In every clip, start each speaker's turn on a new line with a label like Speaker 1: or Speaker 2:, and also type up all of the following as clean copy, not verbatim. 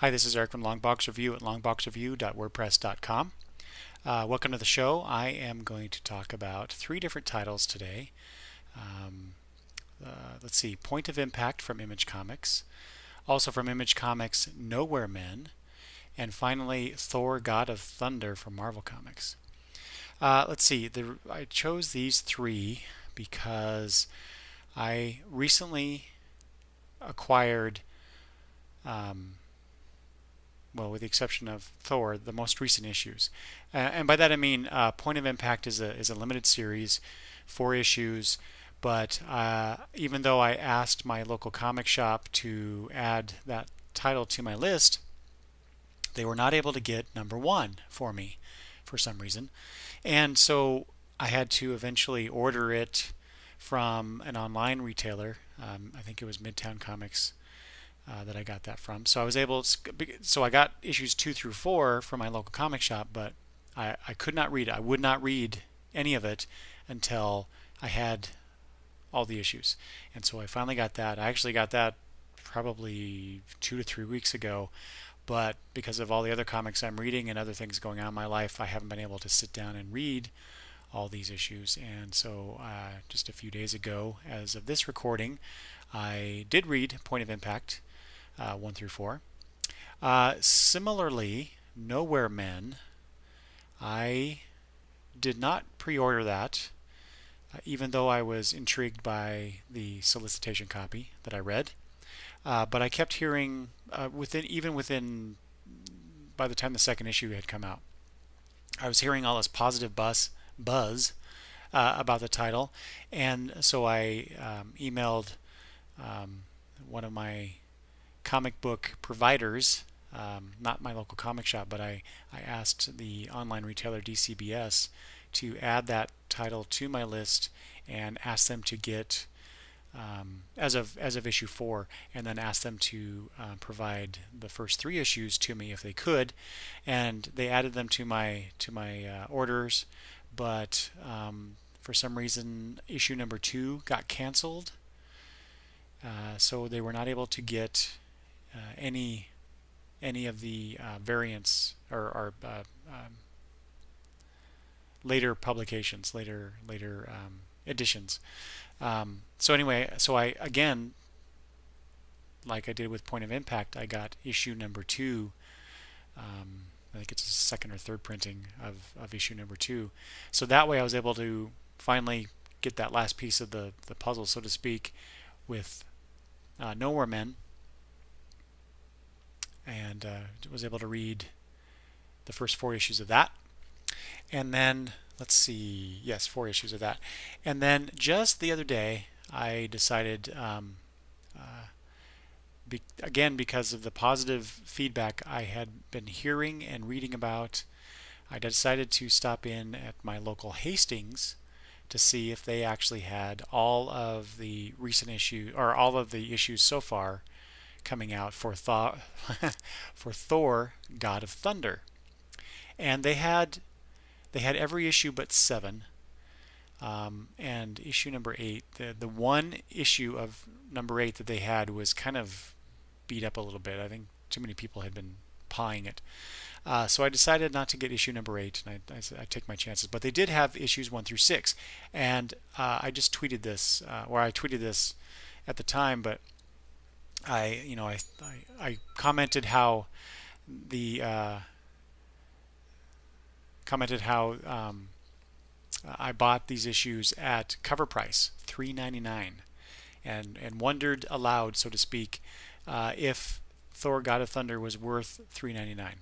Speaker 1: Hi, this is Eric from Longbox Review at longboxreview.wordpress.com. Welcome to the show. I am going to talk about three different titles today. Um, let's see, Point of Impact from Image Comics, also from Image Comics, Nowhere Men, and finally Thor, God of Thunder from Marvel Comics. Let's see, I chose these three because I recently acquired with the exception of Thor, the most recent issues. And by that I mean Point of Impact is a limited series, 4 issues, but even though I asked my local comic shop to add that title to my list, they were not able to get #1 for me for some reason. And so I had to eventually order it from an online retailer. I think it was Midtown Comics that I got that from. So I got issues 2 through 4 from my local comic shop, but I could not read it. I would not read any of it until I had all the issues. And so I finally got that. I actually got that probably 2 to 3 weeks ago, but because of all the other comics I'm reading and other things going on in my life, I haven't been able to sit down and read all these issues. And so just a few days ago, as of this recording, I did read Point of Impact 1 through 4. Similarly, Nowhere Men, I did not pre-order that, even though I was intrigued by the solicitation copy that I read. But I kept hearing, within by the time the second issue had come out, I was hearing all this positive buzz about the title, and so I emailed one of my comic book providers, not my local comic shop, but I asked the online retailer DCBS to add that title to my list and ask them to get as of issue 4, and then ask them to provide the first 3 issues to me if they could, and they added them to my orders, but for some reason issue #2 got canceled, so they were not able to get any of the variants or later publications, later editions. So anyway, so I again, like I did with Point of Impact, I got issue #2. I think it's a second or third printing of issue #2. So that way I was able to finally get that last piece of the puzzle, so to speak, with Nowhere Men, and was able to read the first 4 issues of that. And then, let's see, yes, 4 issues of that. And then just the other day, I decided, again, because of the positive feedback I had been hearing and reading about, I decided to stop in at my local Hastings to see if they actually had all of the recent issues, or all of the issues so far coming out for Thor, God of Thunder. And they had every issue but 7. And issue #8, the one issue of #8 that they had was kind of beat up a little bit. I think too many people had been pawing it. So I decided not to get issue #8, and I said I'd take my chances. But they did have issues 1 through 6, and I just tweeted this, or I tweeted this at the time, but I commented how I bought these issues at cover price, $3.99, and wondered aloud, so to speak, if Thor: God of Thunder was worth $3.99.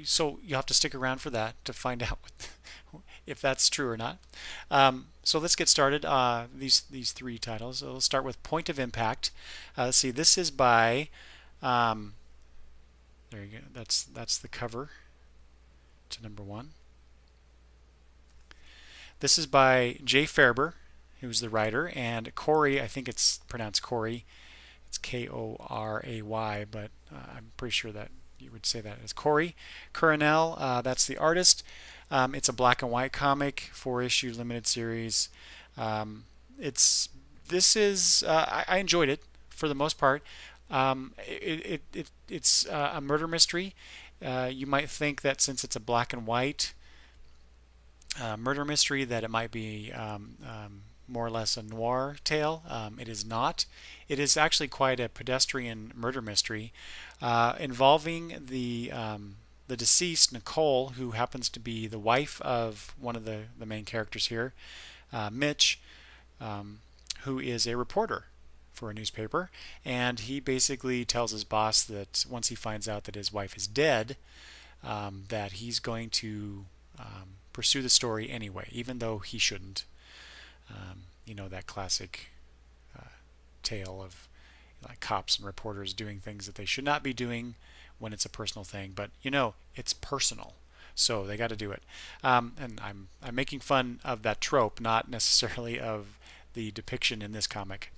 Speaker 1: So you have to stick around for that to find out if that's true or not. So let's get started. These 3 titles. So we'll start with Point of Impact. Let's see. This is by. There you go. That's the cover to #1. This is by Jay Faerber, who's the writer, and Corey. I think it's pronounced Corey. It's Koray, but I'm pretty sure that you would say that as Corey Coronel. That's the artist. It's a black and white comic, 4-issue limited series. I enjoyed it for the most part. It's a murder mystery. You might think that since it's a black and white murder mystery that it might be more or less a noir tale. It is not. It is actually quite a pedestrian murder mystery involving the deceased Nicole, who happens to be the wife of one of the main characters here, Mitch, who is a reporter for a newspaper, and he basically tells his boss that once he finds out that his wife is dead, that he's going to pursue the story anyway, even though he shouldn't. That classic tale of like cops and reporters doing things that they should not be doing when it's a personal thing, but it's personal, so they got to do it. And I'm making fun of that trope, not necessarily of the depiction in this comic.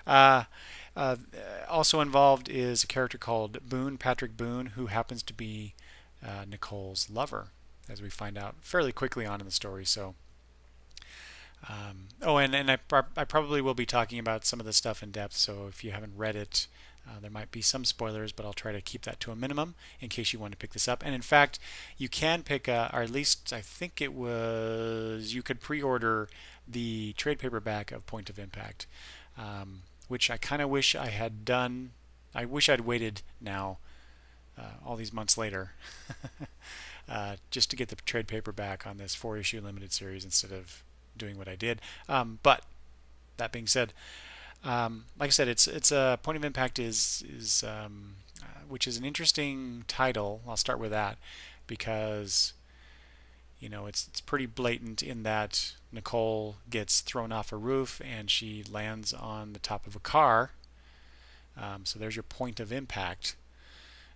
Speaker 1: Also involved is a character called Boone, Patrick Boone, who happens to be Nicole's lover, as we find out fairly quickly on in the story. So, and I probably will be talking about some of the stuff in depth. So if you haven't read it, there might be some spoilers, but I'll try to keep that to a minimum in case you want to pick this up. And in fact, you can pick, or at least I think it was, you could pre-order the trade paperback of Point of Impact, which I kind of wish I had done. I wish I'd waited now, all these months later, just to get the trade paperback on this 4-issue limited series instead of doing what I did. But that being said, like I said, it's a Point of Impact is which is an interesting title. I'll start with that because it's pretty blatant in that Nicole gets thrown off a roof and she lands on the top of a car. So there's your point of impact.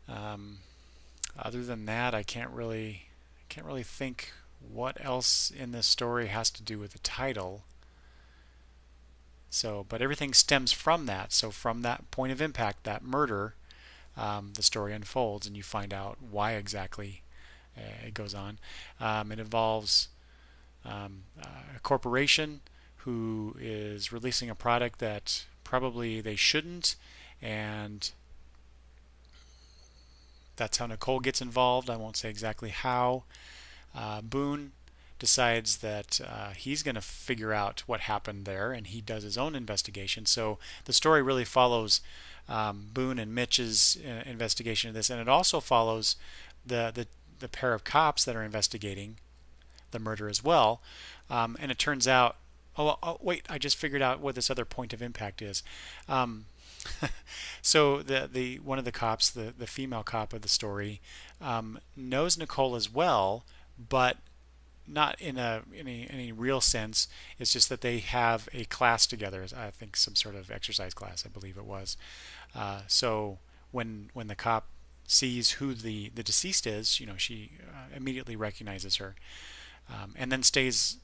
Speaker 1: Other than that, I can't really think what else in this story has to do with the title. So, but everything stems from that. So from that point of impact, that murder, the story unfolds, and you find out why exactly it goes on. It involves a corporation who is releasing a product that probably they shouldn't, and that's how Nicole gets involved. I won't say exactly how. Boone decides that he's going to figure out what happened there, and he does his own investigation. So the story really follows Boone and Mitch's investigation of this, and it also follows the pair of cops that are investigating the murder as well. And it turns out, wait, I just figured out what this other point of impact is. So the one of the cops, the female cop of the story, knows Nicole as well, but not in any real sense. It's just that they have a class together. I think some sort of exercise class, I believe it was. So when the cop sees who the deceased is, she immediately recognizes her, and then stays,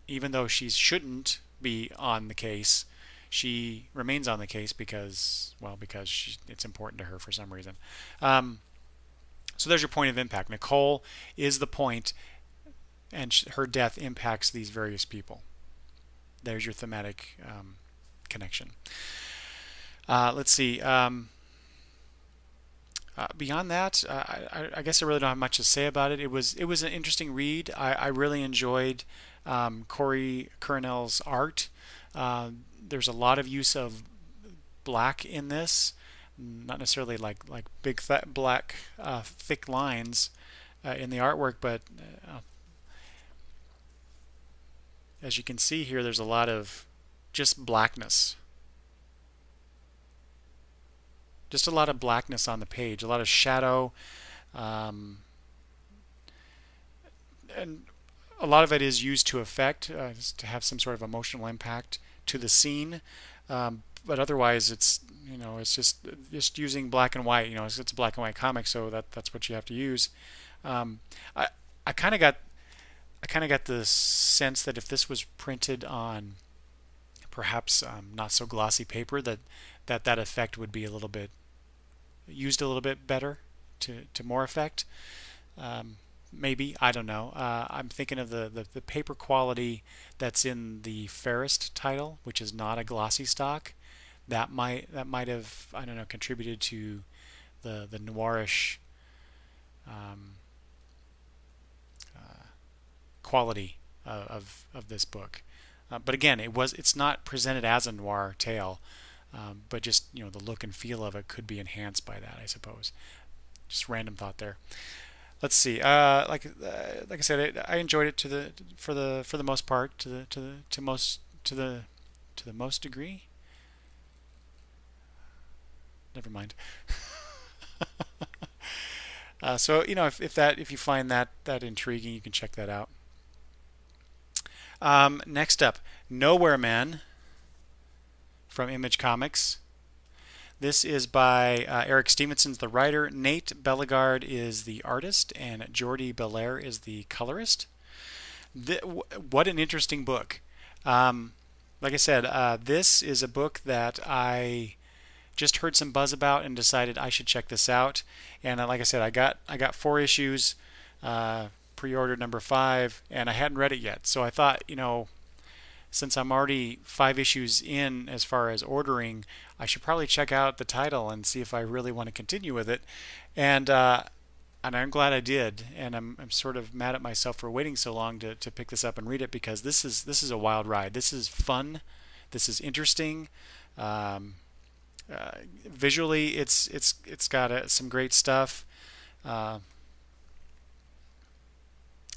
Speaker 1: even though she shouldn't be on the case. She remains on the case because it's important to her for some reason. So there's your point of impact. Nicole is the point, and her death impacts these various people. There's your thematic connection. Let's see. Beyond that, I guess I really don't have much to say about it. It was an interesting read. I really enjoyed Corey Coronel's art. There's a lot of use of black in this, not necessarily like big black thick lines in the artwork, but as you can see here, there's a lot of just blackness. Just a lot of blackness on the page, a lot of shadow, and a lot of it is used to affect, to have some sort of emotional impact to the scene, but otherwise it's just using black and white. It's a black and white comic, so that's what you have to use. I kind of got the sense that if this was printed on perhaps not so glossy paper, that effect would be used a little bit better to more effect. Maybe, I don't know. I'm thinking of the paper quality that's in the Fairest title, which is not a glossy stock. that might have, I don't know, contributed to the noirish um, quality of this book. But again, it's not presented as a noir tale, but just the look and feel of it could be enhanced by that, I suppose. Just random thought there. Let's see. Like I said, I enjoyed it for the most part, to the most degree. Never mind. So if you find that intriguing, you can check that out. Next up, Nowhere Man from Image Comics. This is by Eric Stevenson's the writer. Nate Bellegarde is the artist, and Jordi Belair is the colorist. What an interesting book. Like I said, this is a book that I just heard some buzz about and decided I should check this out. And like I said, I got 4 issues, pre-ordered number 5, and I hadn't read it yet. So I thought, since I'm already 5 issues in as far as ordering, I should probably check out the title and see if I really want to continue with it. And I'm glad I did. And I'm sort of mad at myself for waiting so long to pick this up and read it, because this is a wild ride. This is fun. This is interesting. Visually, it's got some great stuff. Uh,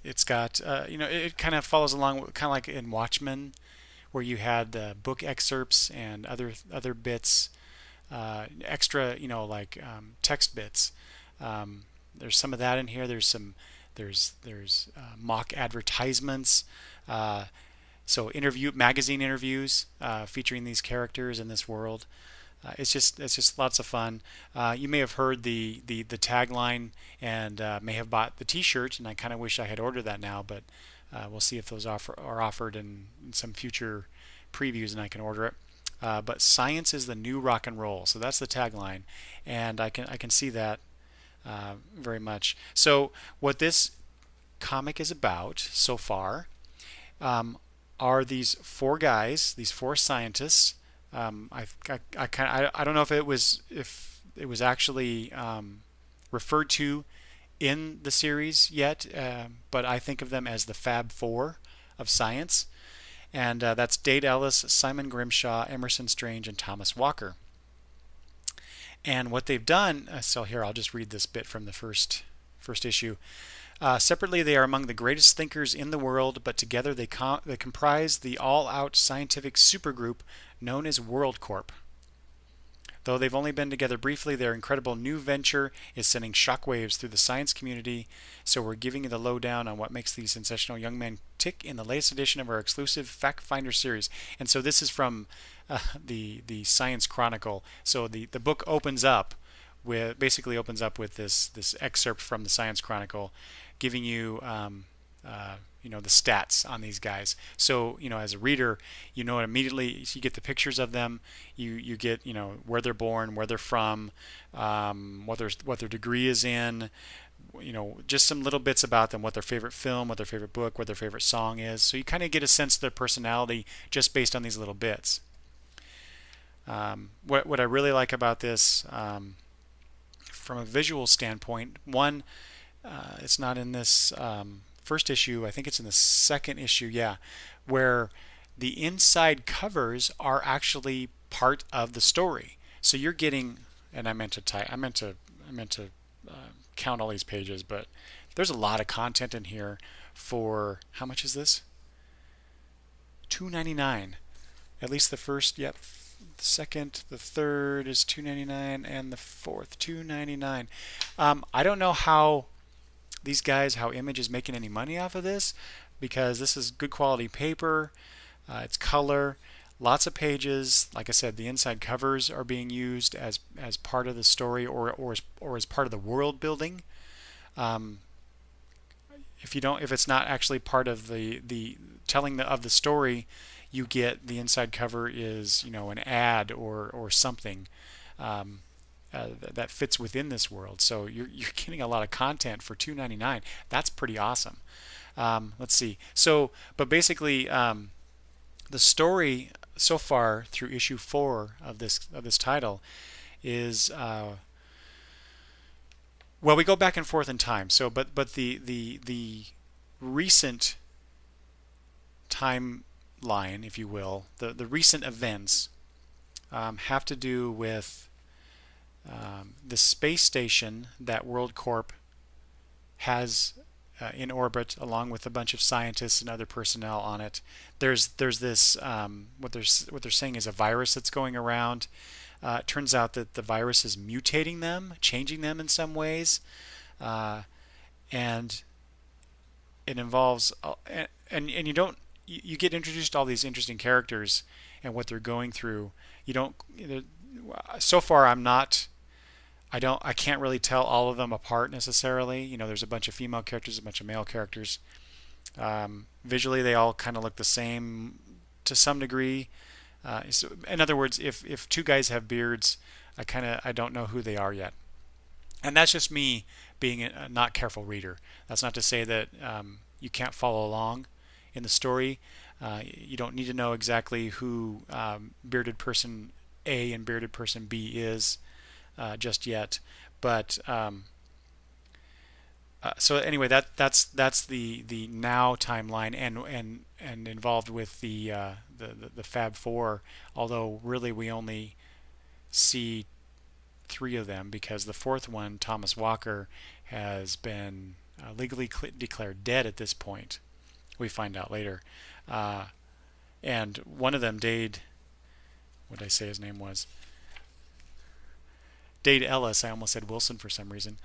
Speaker 1: it's got it kind of follows along kind of like in Watchmen, where you had book excerpts and other bits, extra like text bits. There's some of that in here. There's mock advertisements. So magazine interviews featuring these characters in this world. It's just lots of fun. You may have heard the tagline and may have bought the T-shirt, and I kind of wish I had ordered that now, but we'll see if those are offered in some future previews, and I can order it. But science is the new rock and roll, so that's the tagline, and I can see that very much. So what this comic is about so far are these 4 guys, these 4 scientists. I don't know if it was actually referred to in the series yet, but I think of them as the Fab Four of science, and that's Dade Ellis, Simon Grimshaw, Emerson Strange, and Thomas Walker. And what they've done, so here I'll just read this bit from the first issue. Separately, they are among the greatest thinkers in the world, but together they comprise the all-out scientific supergroup known as WorldCorp. Though they've only been together briefly, their incredible new venture is sending shockwaves through the science community, so we're giving you the lowdown on what makes these sensational young men tick in the latest edition of our exclusive Fact Finder series. And so this is from the Science Chronicle. So the book basically opens up with this excerpt from the Science Chronicle, giving you the stats on these guys. So as a reader, immediately you get the pictures of them. You get where they're born, where they're from, what their degree is in. Just some little bits about them, what their favorite film, what their favorite book, what their favorite song is. So you kind of get a sense of their personality just based on these little bits. What I really like about this, from a visual standpoint, one, it's not in this first issue. I think it's in the second issue, yeah, where the inside covers are actually part of the story. So you're getting, and I meant to count all these pages, but there's a lot of content in here for, how much is this? $2.99. At least the first, yep. The second, the third is $2.99, and the fourth $2.99. I don't know how Image is making any money off of this, because this is good quality paper. It's color, lots of pages. Like I said, the inside covers are being used as part of the story or as part of the world building. If it's not actually part of the telling of the story, you get the inside cover is an ad or something that fits within this world. So you're getting a lot of content for $2.99. That's pretty awesome. Let's see. So, but basically, the story so far through issue 4 of this title is well, we go back and forth in time. So, but the recent timeline, if you will, the recent events have to do with the space station that World Corp has in orbit, along with a bunch of scientists and other personnel on it. There's this what they're saying is a virus that's going around. It turns out that the virus is mutating them, changing them in some ways, and it involves and you don't you get introduced to all these interesting characters and what they're going through. You don't so far I can't really tell all of them apart necessarily. There's a bunch of female characters, a bunch of male characters. Visually, they all kind of look the same to some degree. So in other words, if two guys have beards, I don't know who they are yet. And that's just me being a not careful reader. That's not to say that you can't follow along in the story. You don't need to know exactly who bearded person A and bearded person B is just yet. But so anyway, that's the now timeline and involved with the Fab Four. Although really we only see 3 of them, because the 4th one, Thomas Walker, has been legally declared dead at this point. We find out later. And one of them, Dade, what did I say his name was? Dade Ellis. I almost said Wilson for some reason.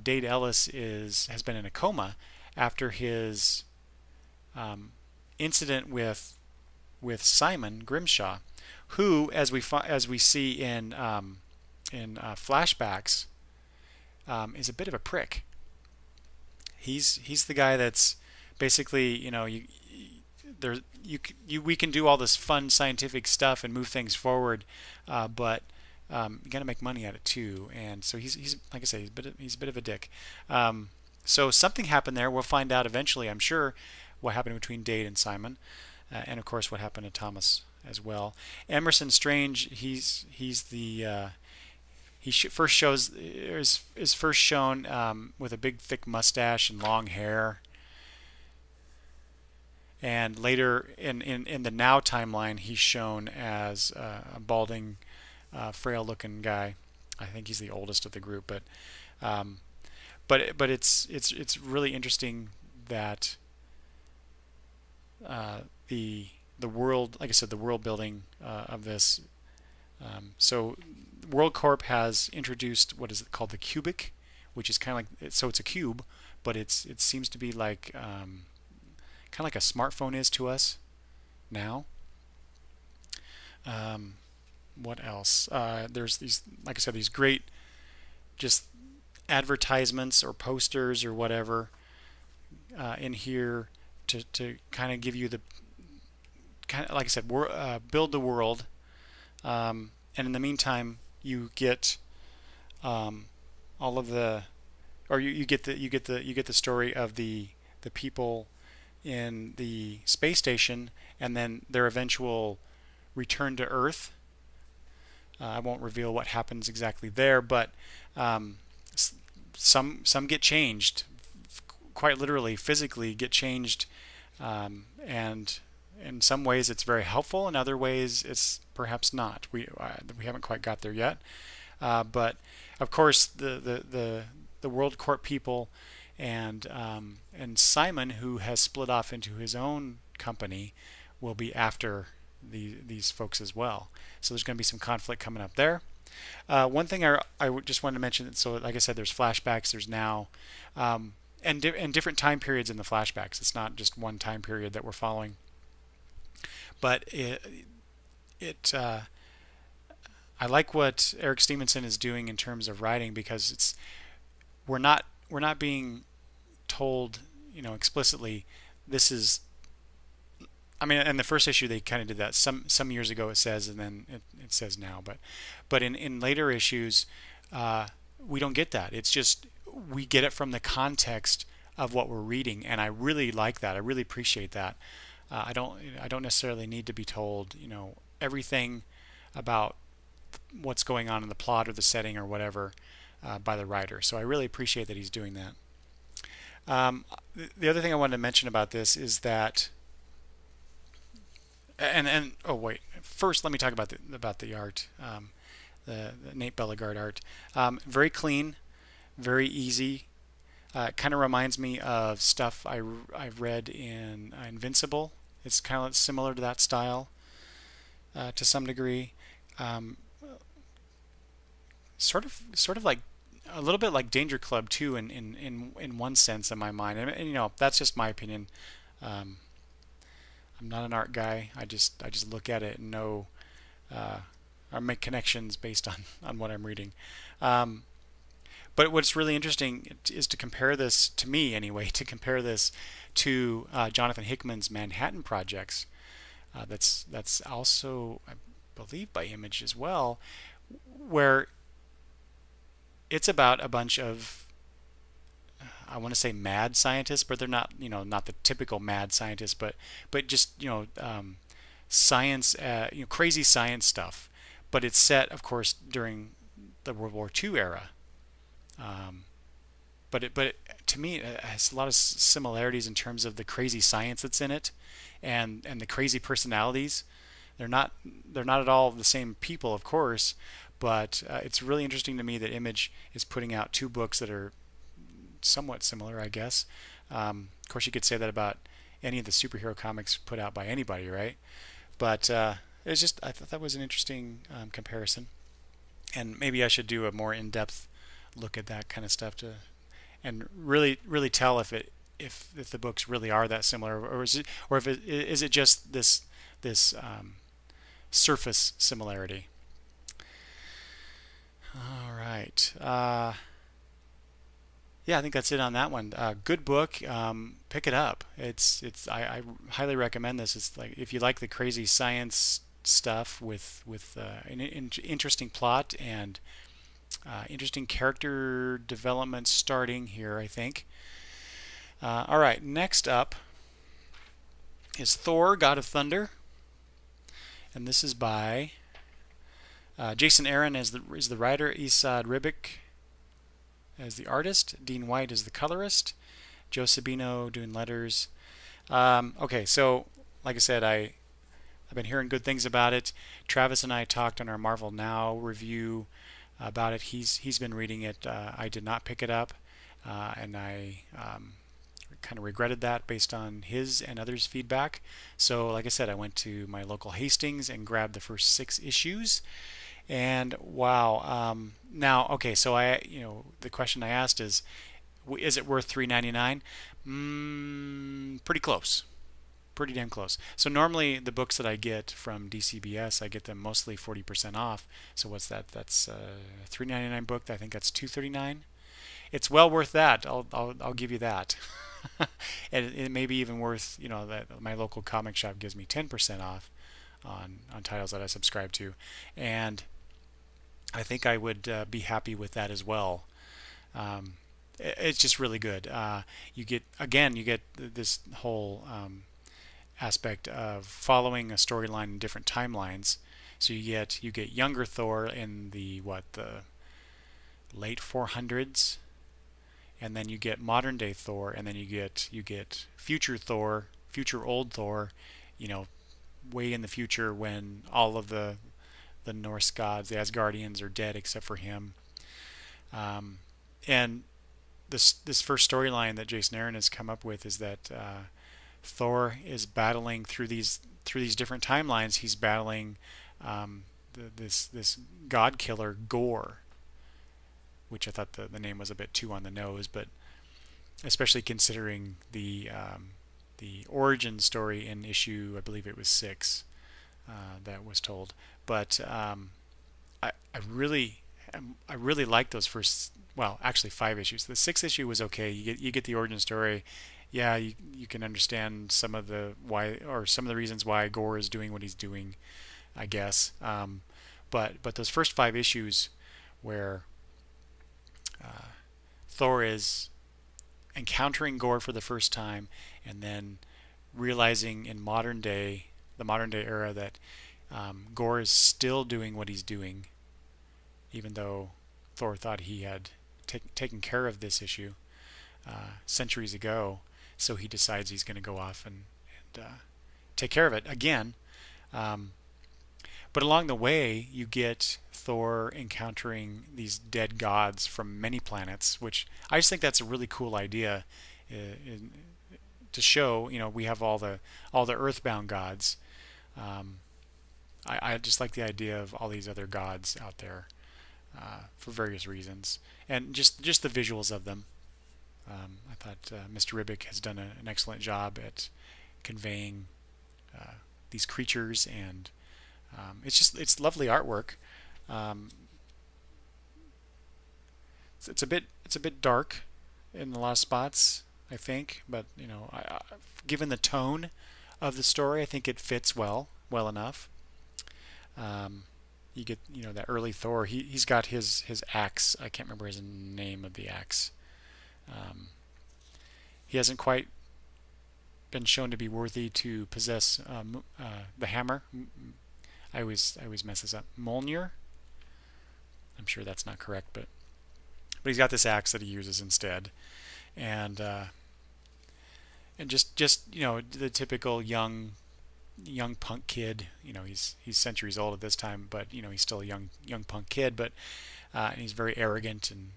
Speaker 1: Dade Ellis has been in a coma after his incident with Simon Grimshaw, who, as we see in flashbacks, is a bit of a prick. He's the guy that's basically, we can do all this fun scientific stuff and move things forward, but you got to make money at it too. And so he's like I say, he's a bit of a dick. So something happened there. We'll find out eventually, I'm sure, what happened between Dade and Simon, and of course what happened to Thomas as well. Emerson Strange, he's the first shows is first shown with a big thick mustache and long hair, and later in the now timeline he's shown as a balding, frail looking guy. I think he's the oldest of the group, but it's really interesting that the world, like I said, the world building of this. So World Corp has introduced, what is it called, the cubic, which is kind of like, so it's a cube, but it seems to be like kind of like a smartphone is to us now. What else? There's these, like I said, these great just advertisements or posters or whatever in here to kind of give you the kind of, like I said, build the world, and in the meantime you get all of the, or you get the story of the people in the space station and then their eventual return to Earth. I won't reveal what happens exactly there, but some get changed, quite literally, physically get changed, and in some ways it's very helpful. In other ways it's perhaps not. We haven't quite got there yet, but of course the World Corp people and Simon, who has split off into his own company, will be after these folks as well. So there's going to be some conflict coming up there. One thing I just wanted to mention, so like I said, there's flashbacks, there's now, and different time periods in the flashbacks. It's not just one time period that we're following. But I like what Eric Stevenson is doing in terms of writing, because we're not being told, explicitly, this is. I mean, in the first issue they kind of did that. Some years ago it says, and then it says now. But in later issues, we don't get that. It's just we get it from the context of what we're reading, and I really like that. I really appreciate that. I don't necessarily need to be told, everything about what's going on in the plot or the setting or whatever by the writer. So I really appreciate that he's doing that. Um, the other thing I wanted to mention about this is that, and oh wait, first let me talk about the art, the Nate Bellegarde art. Very clean, very easy. It kind of reminds me of stuff I've read in Invincible. It's kind of similar to that style to some degree. Um, sort of like a little bit like Danger Club too, in one sense in my mind. And that's just my opinion. Um, I'm not an art guy. I just look at it and know uh, or make connections based on what I'm reading. Um, but what's really interesting is to compare this, to me anyway, to compare this to Jonathan Hickman's Manhattan Projects. That's also, I believe, by Image as well, where it's about a bunch of, I want to say, mad scientists, but they're not, not the typical mad scientists, but just, science, crazy science stuff. But it's set, of course, during the World War II era. Um, but to me, it has a lot of similarities in terms of the crazy science that's in it, and the crazy personalities. They're not at all the same people, of course, but it's really interesting to me that Image is putting out two books that are somewhat similar, I guess. Of course, you could say that about any of the superhero comics put out by anybody, right? But it's just, I thought that was an interesting comparison, and maybe I should do a more in-depth look at that kind of stuff to and really tell if the books really are that similar, or is it just this surface similarity. All right. Yeah, I think that's it on that one. Good book. Pick it up. I highly recommend this. It's like, if you like the crazy science stuff with an interesting plot and interesting character development starting here, I think. All right, next up is Thor, God of Thunder, and this is by Jason Aaron is the writer, Esad Ribic as the artist, Dean White is the colorist, Joe Sabino doing letters. Okay, so like I said, I've been hearing good things about it. Travis and I talked on our Marvel Now review about it. He's been reading it. I did not pick it up, and I kind of regretted that based on his and others' feedback. So, like I said, I went to my local Hastings and grabbed the first 6 issues. And wow, now okay, so the question I asked is it worth $3.99? Pretty close. Pretty damn close. So normally the books that I get from DCBS, I get them mostly 40% off. So what's that? That's a $3.99 book. I think that's $2.39. It's well worth that. I'll give you that. And it may be even worth, that my local comic shop gives me 10% off on titles that I subscribe to, and I think I would be happy with that as well. It's just really good. You get this whole aspect of following a storyline in different timelines. So you get younger Thor in the late 400s, and then you get modern day Thor, and then you get future Thor, future old Thor, way in the future when all of the Norse gods, the Asgardians, are dead except for him. And this first storyline that Jason Aaron has come up with is that Thor is battling through these different timelines. He's battling this god killer Gore, which I thought the name was a bit too on the nose, but especially considering the origin story in issue, I believe it was 6, that was told. But I really like those first, well, actually 5 issues. The 6th issue was okay. You get the origin story. Yeah, you can understand some of the reasons why Gore is doing what he's doing, I guess. But those first 5 issues where Thor is encountering Gore for the first time, and then realizing in the modern day era, that Gore is still doing what he's doing, even though Thor thought he had taken care of this issue centuries ago. So he decides he's going to go off and take care of it again. Um, but along the way, you get Thor encountering these dead gods from many planets, which I just think that's a really cool idea. In, to show, we have all the earthbound gods. Um, I just like the idea of all these other gods out there for various reasons, and just the visuals of them. I thought Mr. Ribic has done an excellent job at conveying these creatures, and it's lovely artwork. Um, it's a bit dark in a lot of spots, I think, but given the tone of the story, I think it fits well enough. You get that early Thor. He's got his axe. I can't remember his name of the axe. He hasn't quite been shown to be worthy to possess the hammer. I always mess this up. Mjolnir. I'm sure that's not correct, but he's got this axe that he uses instead, and just the typical young punk kid. He's centuries old at this time, but he's still a young punk kid. But and he's very arrogant, and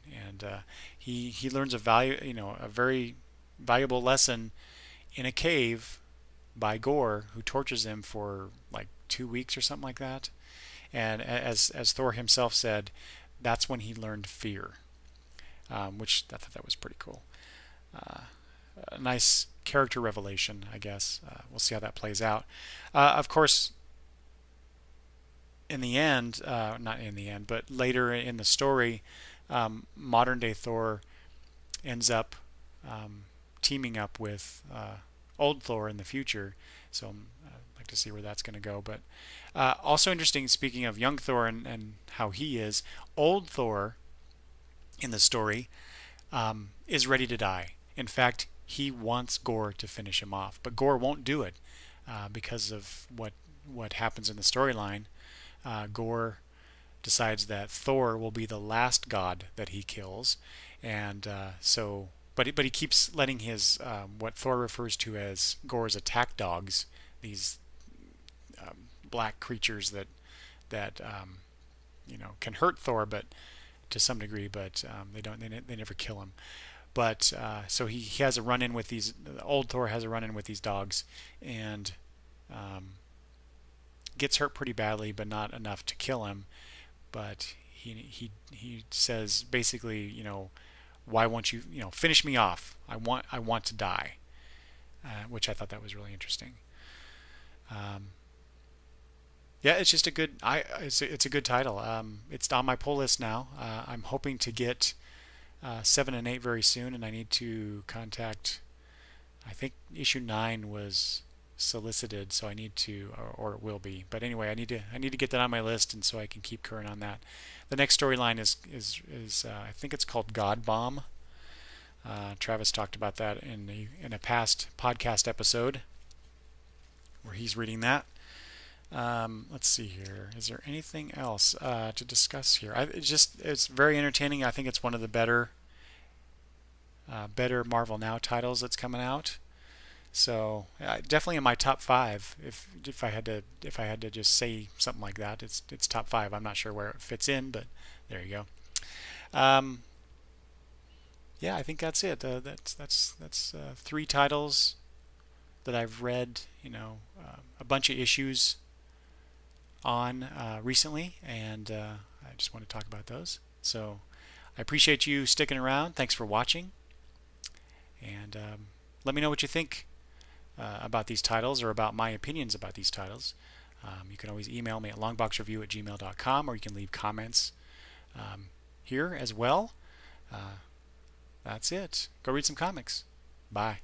Speaker 1: he learns a very valuable lesson in a cave by Gore, who tortures him for like 2 weeks or something like that. And as Thor himself said, that's when he learned fear, which I thought that was pretty cool. A nice character revelation, I guess. We'll see how that plays out. Of course, in the end, not in the end, but later in the story, modern day Thor ends up teaming up with old Thor in the future. So I'd like to see where that's going to go. But also interesting, speaking of young Thor and how he is, old Thor in the story is ready to die. In fact, he wants Gore to finish him off, but Gore won't do it because of what happens in the storyline. Gore decides that Thor will be the last god that he kills, and but he keeps letting his what Thor refers to as Gore's attack dogs, these black creatures that can hurt Thor, but to some degree, but they never kill him. But so he has a run-in with these. Old Thor has a run-in with these dogs, and gets hurt pretty badly, but not enough to kill him. But he says basically, why won't you finish me off? I want to die, which I thought that was really interesting. Yeah, it's just it's a good title. It's on my pull list now. I'm hoping to get 7 and 8 very soon, and I need to contact. I think issue 9 was solicited, so I need to, or it will be. But anyway, I need to get that on my list, and so I can keep current on that. The next storyline is I think it's called God Bomb. Travis talked about that in a past podcast episode where he's reading that. Let's see here. Is there anything else to discuss here? It's very entertaining. I think it's one of the better Marvel Now titles that's coming out. So definitely in my top 5. If I had to just say something like that, it's top 5. I'm not sure where it fits in, but there you go. Yeah, I think that's it. That's 3 titles that I've read. A bunch of issues on recently, and I just want to talk about those. So I appreciate you sticking around. Thanks for watching, and let me know what you think about these titles, or about my opinions about these titles. You can always email me at longboxreview@gmail.com, or you can leave comments here as well. That's it. Go read some comics. Bye.